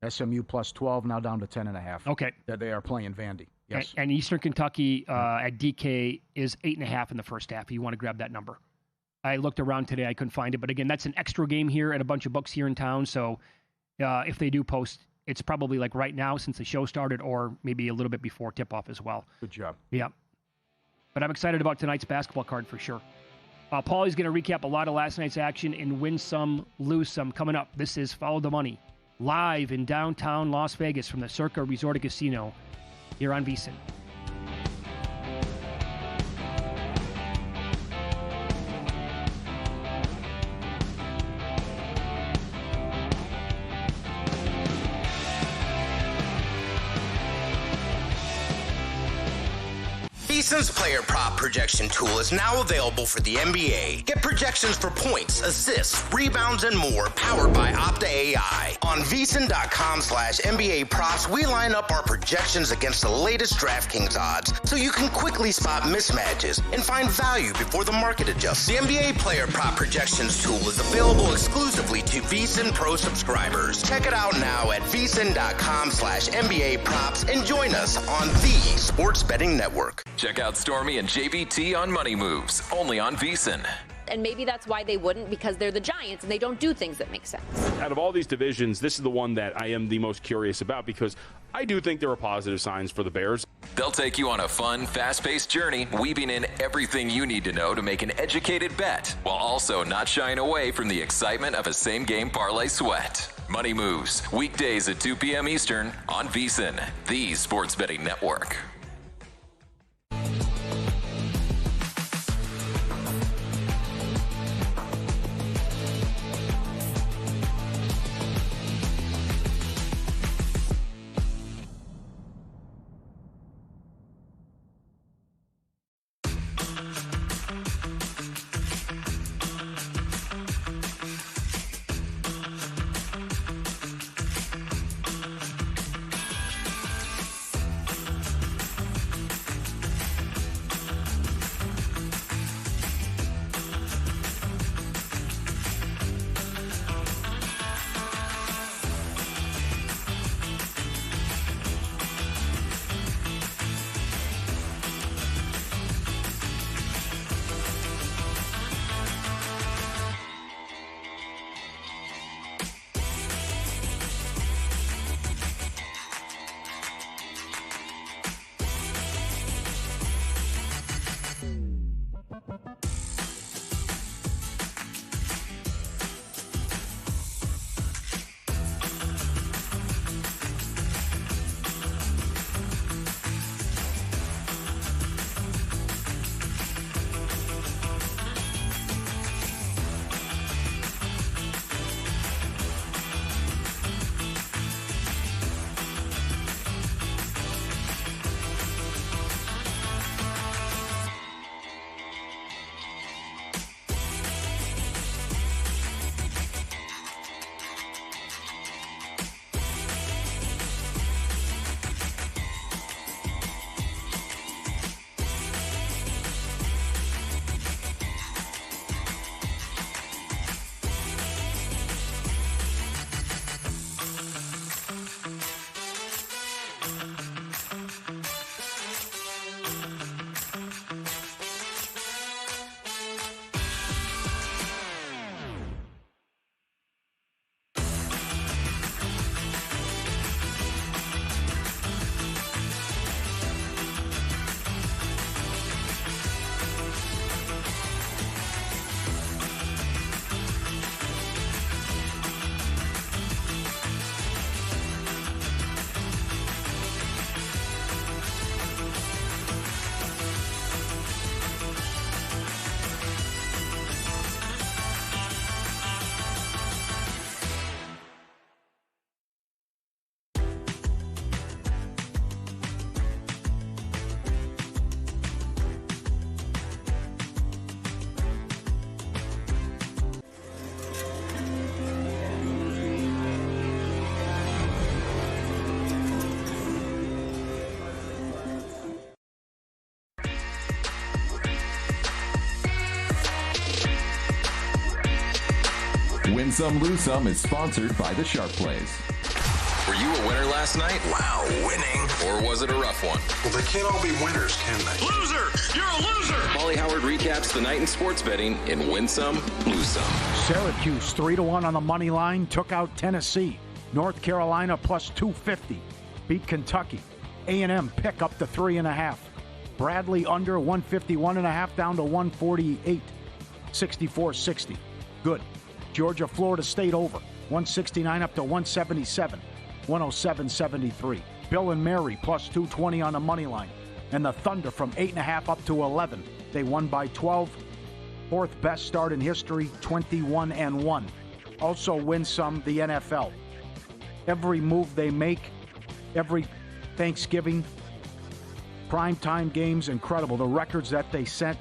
SMU plus 12, now down to 10.5. Okay. That they are playing Vandy. Yes. And Eastern Kentucky at DK is 8.5 in the first half. If you want to grab that number. I looked around today. I couldn't find it. But again, that's an extra game here at a bunch of books here in town. So if they do post, it's probably like right now since the show started or maybe a little bit before tip-off as well. Good job. Yeah. But I'm excited about tonight's basketball card for sure. Paulie's going to recap a lot of last night's action and win some, lose some coming up. This is Follow the Money, live in downtown Las Vegas from the Circa Resort and Casino here on VSiN. VSiN's player prop projection tool is now available for the NBA. Get projections for points, assists, rebounds, and more powered by Opta AI. On VSiN.com/NBA props, we line up our projections against the latest DraftKings odds so you can quickly spot mismatches and find value before the market adjusts. The NBA player prop projections tool is available exclusively to VSiN Pro subscribers. Check it out now at VSiN.com/NBA props and join us on the Sports Betting Network. Check out Stormy and JVT on Money Moves, only on VSiN. And maybe that's why they wouldn't, because they're the Giants and they don't do things that make sense. Out of all these divisions, this is the one that I am the most curious about because I do think there are positive signs for the Bears. They'll take you on a fun, fast-paced journey, weaving in everything you need to know to make an educated bet, while also not shying away from the excitement of a same-game parlay sweat. Money Moves, weekdays at 2 p.m. Eastern on VSiN, the Sports Betting Network. Win Some, Lose Some is sponsored by the Sharp Plays. Were you a winner last night? Wow, winning. Or was it a rough one? Well, they can't all be winners, can they? Loser! You're a loser! Paulie Howard recaps the night in sports betting in Win Some, Lose Some. Syracuse 3-1 on the money line, took out Tennessee. North Carolina plus 250, beat Kentucky. A&M pick up to 3.5. Bradley under 151.5 down to 148. 64-60. Good. Georgia, Florida State over. 169 up to 177. 107.73. Bill and Mary plus 220 on the money line. And the Thunder from 8.5 up to 11. They won by 12. Fourth best start in history, 21-1. Also win some, the NFL. Every move they make, every Thanksgiving, primetime games, incredible. The records that they set.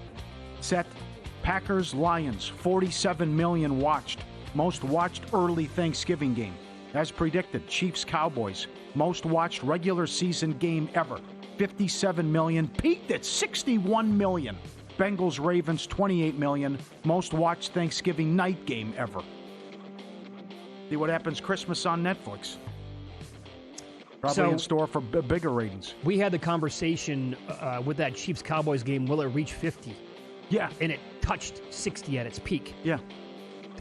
Packers, Lions, 47 million watched. Most watched early Thanksgiving game. As predicted, Chiefs, Cowboys, most watched regular season game ever. 57 million, peaked at 61 million. Bengals, Ravens, 28 million, most watched Thanksgiving night game ever. See what happens Christmas on Netflix. Probably in store for bigger ratings. We had the conversation with that Chiefs-Cowboys game, will it reach 50? Yeah. And it touched 60 at its peak. Yeah.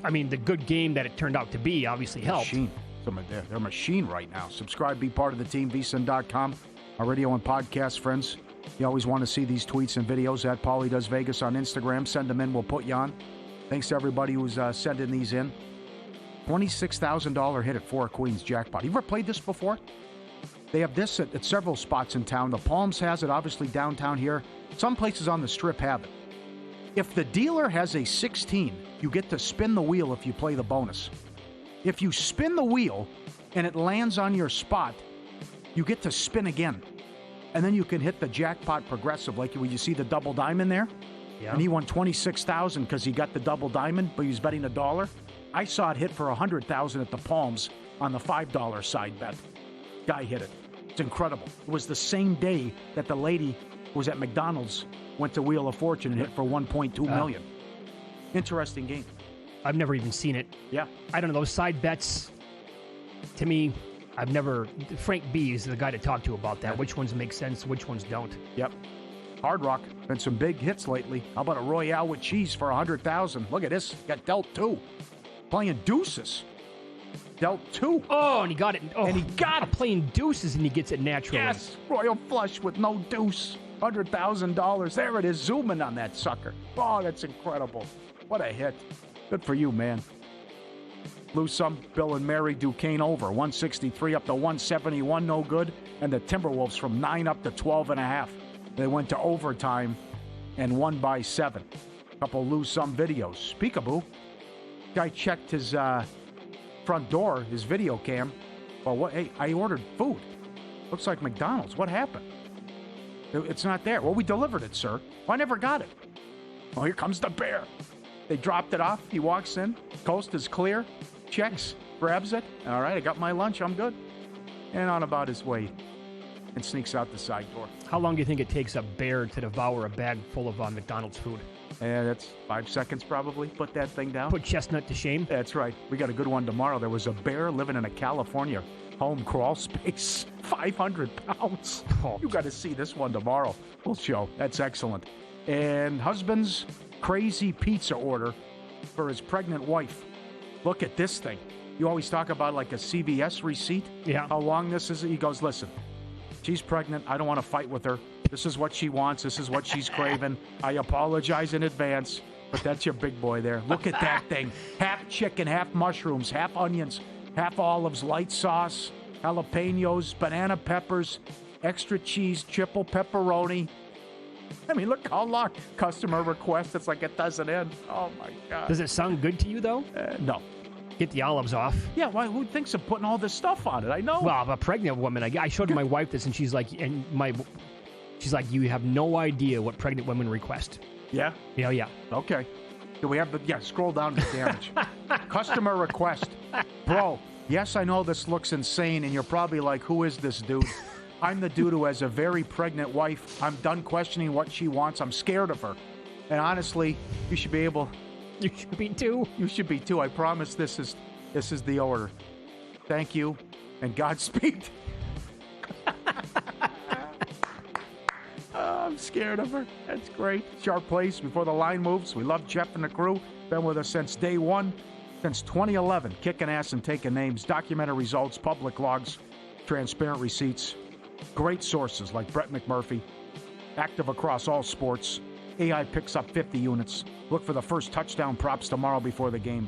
I mean, the good game that it turned out to be obviously helped. Machine. They're a machine right now. Subscribe, be part of the team, VSiN.com. Our radio and podcast friends. You always want to see these tweets and videos at Paulie Does Vegas on Instagram. Send them in. We'll put you on. Thanks to everybody who's sending these in. $26,000 hit at Four Queens jackpot. You ever played this before? They have this at several spots in town. The Palms has it, obviously downtown here. Some places on the Strip have it. If the dealer has a 16, you get to spin the wheel if you play the bonus. If you spin the wheel and it lands on your spot, you get to spin again. And then you can hit the jackpot progressive, like when you see the double diamond there. Yeah. And he won $26,000 because he got the double diamond, but he was betting $1. I saw it hit for $100,000 at the Palms on the $5 side bet. Guy hit it. It's incredible. It was the same day that the lady who was at McDonald's went to Wheel of Fortune and hit for $1.2 million. Interesting game. I've never even seen it. Yeah. I don't know. Those side bets, to me, I've never... Frank B is the guy to talk to about that. Yeah. Which ones make sense, which ones don't. Yep. Hard Rock. Been some big hits lately. How about a Royale with cheese for $100,000? Look at this. Got dealt 2. Playing deuces. Dealt 2. Oh, and he got it. Oh, and he got it. Playing deuces, and he gets it naturally. Yes. Royal flush with no deuce. $100,000. There it is. Zooming on that sucker. Oh, that's incredible. What a hit. Good for you, man. Lose some. Bill and Mary Duquesne over. 163 up to 171. No good. And the Timberwolves from 9 up to 12.5. They went to overtime and won by 7. Couple lose some videos. Peekaboo. Guy checked his front door, his video cam. Well, what? Hey, I ordered food. Looks like McDonald's. What happened? It's not there. Well, we delivered it, sir. Well, I never got it. Oh, here comes the bear. They dropped it off. He walks in. Coast is clear. Checks. Grabs it. All right, I got my lunch. I'm good. And on about his way. And sneaks out the side door. How long do you think it takes a bear to devour a bag full of McDonald's food? That's 5 seconds probably. Put that thing down. Put Chestnut to shame. That's right. We got a good one tomorrow. There was a bear living in a California home crawl space. 500 pounds. Oh. You got to see this one tomorrow. We'll show. That's excellent. And husband's crazy pizza order for his pregnant wife. Look at this thing. You always talk about like a CVS receipt. Yeah. How long this is. He goes, listen, she's pregnant. I don't want to fight with her. This is what she wants. This is what she's craving. I apologize in advance, but that's your big boy there. Look at that thing. Half chicken, half mushrooms, half onions, half olives, light sauce, jalapenos, banana peppers, extra cheese, triple pepperoni. I mean, look how long. Customer request. It's like it doesn't end. Oh, my God. Does it sound good to you, though? No. Get the olives off. Yeah, well, who thinks of putting all this stuff on it? I know. Well, a pregnant woman. I showed my wife this, and she's like, she's like, you have no idea what pregnant women request. Yeah? Yeah. Okay. Do we have scroll down to damage. Customer request. Bro, yes, I know this looks insane, and you're probably like, who is this dude? I'm the dude who has a very pregnant wife. I'm done questioning what she wants. I'm scared of her. And honestly, you should be able You should be too. You should be too. I promise this is the order. Thank you, and Godspeed. I'm scared of her. That's great. Sharp place before the line moves. We love Jeff and the crew. Been with us since day one, since 2011. Kicking ass and taking names. Documented results, public logs, transparent receipts. Great sources like Brett McMurphy. Active across all sports. AI picks up 50 units. Look for the first touchdown props tomorrow before the game.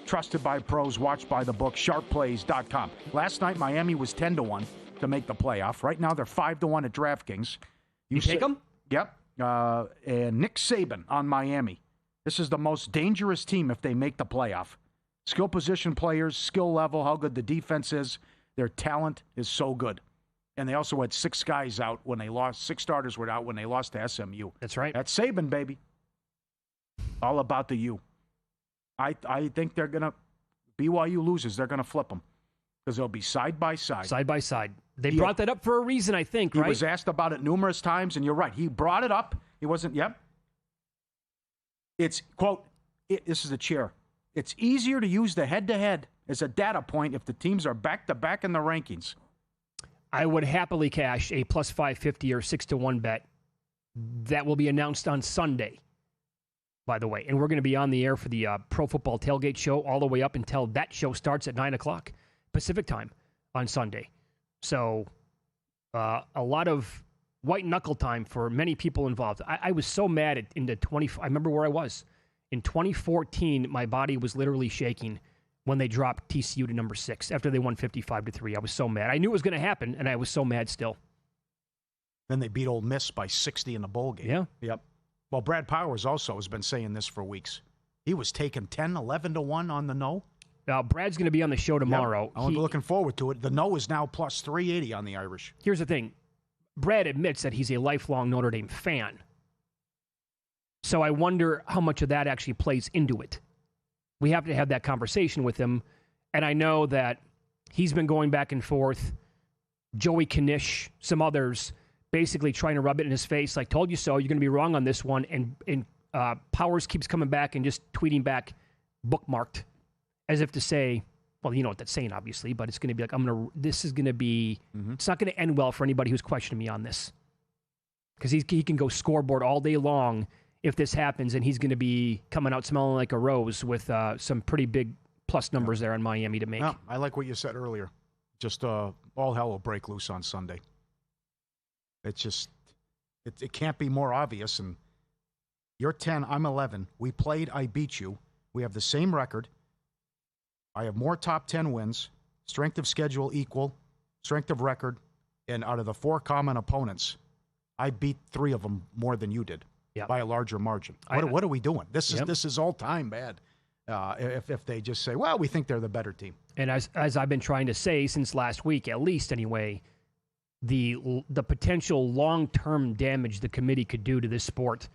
Trusted by pros, watched by the book, sharpplays.com. Last night, Miami was 10-1 to make the playoff. Right now, they're 5-1 at DraftKings. You take them? Yep. And Nick Saban on Miami. This is the most dangerous team if they make the playoff. Skill position players, skill level, how good the defense is. Their talent is so good. And they also had 6 guys out when they lost. 6 starters were out when they lost to SMU. That's right. That's Saban, baby. All about the U. I think they're going to, BYU loses, they're going to flip them. Because they'll be side by side. Side by side. They brought that up for a reason, I think, right? He was asked about it numerous times, and you're right. He brought it up. He wasn't, It's, quote, this is a chair. It's easier to use the head-to-head as a data point if the teams are back-to-back in the rankings. I would happily cash a plus 550 or 6-1 bet. That will be announced on Sunday, by the way. And we're going to be on the air for the Pro Football Tailgate Show all the way up until that show starts at 9 o'clock Pacific time on Sunday. So a lot of white knuckle time for many people involved. I was so mad I remember where I was. In 2014, my body was literally shaking when they dropped TCU to number 6 after they won 55-3. I was so mad. I knew it was going to happen, and I was so mad still. Then they beat Ole Miss by 60 in the bowl game. Yeah. Yep. Well, Brad Powers also has been saying this for weeks. He was taking 10, 11-1 on the no. Brad's going to be on the show tomorrow. Yep. I'm looking forward to it. The no is now plus 380 on the Irish. Here's the thing. Brad admits that he's a lifelong Notre Dame fan. So I wonder how much of that actually plays into it. We have to have that conversation with him. And I know that he's been going back and forth. Joey Knish, some others, basically trying to rub it in his face, like, told you so, you're going to be wrong on this one. And Powers keeps coming back and just tweeting back, bookmarked, as if to say, well, you know what that's saying, obviously, but it's going to be like, this is going to be, it's not going to end well for anybody who's questioning me on this. Because he can go scoreboard all day long if this happens, and he's going to be coming out smelling like a rose with some pretty big plus numbers there in Miami to make. No, I like what you said earlier. Just all hell will break loose on Sunday. It's just, it can't be more obvious. And you're 10, I'm 11. We played, I beat you. We have the same record. I have more top 10 wins, strength of schedule equal, strength of record, and out of the 4 common opponents, I beat 3 of them more than you did by a larger margin. What are we doing? This is all time bad. If they just say, well, we think they're the better team. And as I've been trying to say since last week, at least anyway, the potential long-term damage the committee could do to this sport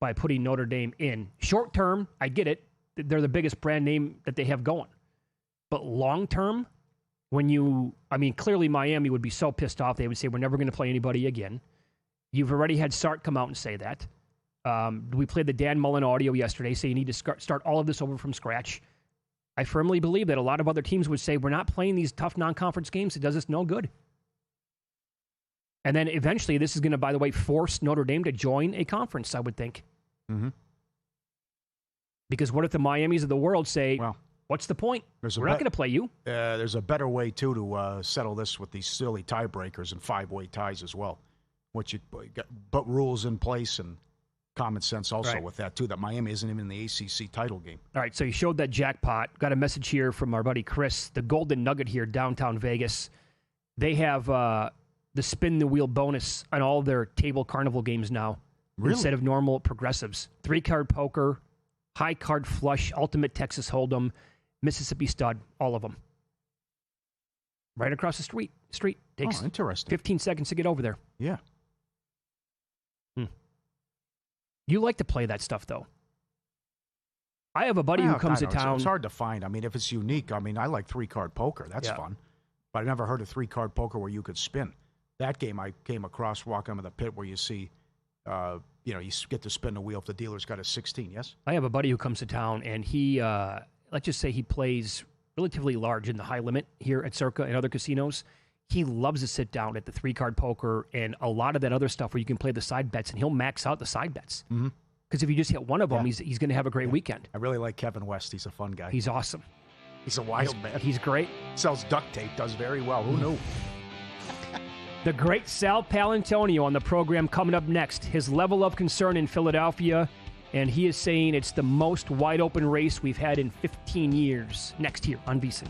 by putting Notre Dame in. Short-term, I get it. They're the biggest brand name that they have going. But long-term, clearly Miami would be so pissed off, they would say, we're never going to play anybody again. You've already had Sark come out and say that. We played the Dan Mullen audio yesterday, say you need to start all of this over from scratch. I firmly believe that a lot of other teams would say, we're not playing these tough non-conference games. It does us no good. And then eventually, this is going to, by the way, force Notre Dame to join a conference, I would think. Mm-hmm. Because what if the Miamis of the world say, well, what's the point? We're not going to play you. There's a better way, too, to settle this with these silly tiebreakers and 5-way ties as well. But rules in place and common sense also with that, too, that Miami isn't even in the ACC title game. All right, so you showed that jackpot. Got a message here from our buddy Chris, the Golden Nugget here, downtown Vegas. They have the spin the wheel bonus on all their table carnival games now. Really? Instead of normal progressives. 3-card poker, high card flush, ultimate Texas Hold'em, Mississippi stud, all of them. Right across the street. Takes interesting. 15 seconds to get over there. Yeah. You like to play that stuff, though. I have a buddy who comes to town. It's hard to find. If it's unique. I like 3-card poker. That's fun. But I never heard of 3-card poker where you could spin. That game I came across walking into the pit where you see you get to spin the wheel if the dealer's got a 16, yes? I have a buddy who comes to town, and he, let's just say he plays relatively large in the high limit here at Circa and other casinos. He loves to sit down at the 3-card poker and a lot of that other stuff where you can play the side bets, and he'll max out the side bets. Mm-hmm. Because if you just hit one of them, he's going to have a great weekend. I really like Kevin West. He's a fun guy. He's awesome. He's a wild man. He's great. Sells duct tape, does very well. Who knew? The great Sal Palantonio on the program coming up next. His level of concern in Philadelphia, and he is saying it's the most wide-open race we've had in 15 years. Next here on VSiN.